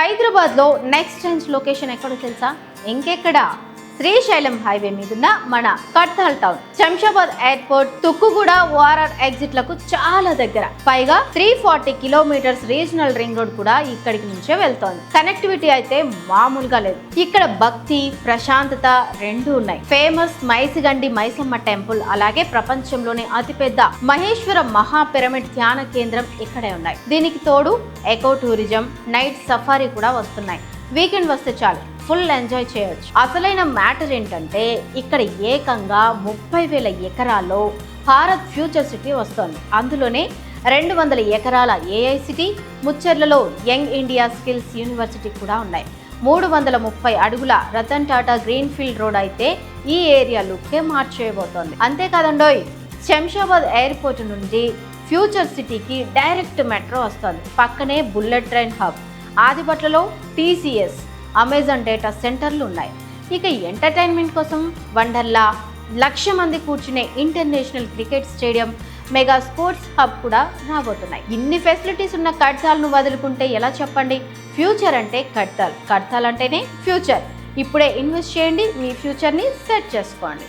హైదరాబాద్లో next range location ఎక్కడో తెలుసా? ఇంకెక్కడ, శ్రీశైలం హైవే మీదున్న మన Kadthal town. Shamshabad airport, Tukkuguda, ORR ఎగ్జిట్లకు చాలా దగ్గర. పైగా 340 కిలోమీటర్స్ రీజనల్ రింగ్ రోడ్ కూడా ఇక్కడికి నుంచే వెళ్తోంది. కనెక్టివిటీ అయితే మామూలుగా లేదు. ఇక్కడ భక్తి, ప్రశాంతత రెండూ ఉన్నాయి. ఫేమస్ మైసిగండి మైసమ్మ టెంపుల్, అలాగే ప్రపంచంలోనే అతిపెద్ద మహేశ్వర మహా పిరమిడ్ ధ్యాన కేంద్రం ఇక్కడే ఉన్నాయి. దీనికి తోడు ఎకో టూరిజం, నైట్ సఫారీ కూడా వస్తున్నాయి. వీకెండ్ వస్తే చాలు, ఫుల్ ఎంజాయ్ చేయొచ్చు. అసలైన మ్యాటర్ ఏంటంటే ఇక్కడ ఏకంగా 30,000 ఎకరాల్లో భారత్ ఫ్యూచర్ సిటీ వస్తోంది. అందులోనే 200 ఎకరాల ఏఐ సిటీ, ముచ్చెర్లలో యంగ్ ఇండియా స్కిల్స్ యూనివర్సిటీ కూడా ఉన్నాయి. 330 అడుగుల Ratan Tata green field road అయితే ఈ ఏరియా లుక్కే మార్చేయబోతోంది. అంతేకాదండోయ్, శంషాబాద్ ఎయిర్పోర్ట్ నుండి ఫ్యూచర్ సిటీకి డైరెక్ట్ మెట్రో వస్తుంది. పక్కనే బుల్లెట్ ట్రైన్ హబ్, ఆదిబట్లలో టీసీఎస్, అమెజాన్ డేటా సెంటర్లు ఉన్నాయి. ఇక ఎంటర్టైన్మెంట్ కోసం వండర్లా, 1,00,000 మంది కూర్చునే international cricket stadium, mega sports hub కూడా రాబోతున్నాయి. ఇన్ని ఫెసిలిటీస్ ఉన్న కడ్తాల్ను వదులుకుంటే ఎలా చెప్పండి? ఫ్యూచర్ అంటే కడ్తాల్, కడ్తాల్ అంటేనే ఫ్యూచర్. ఇప్పుడే ఇన్వెస్ట్ చేయండి, మీ ఫ్యూచర్ని సెట్ చేసుకోండి.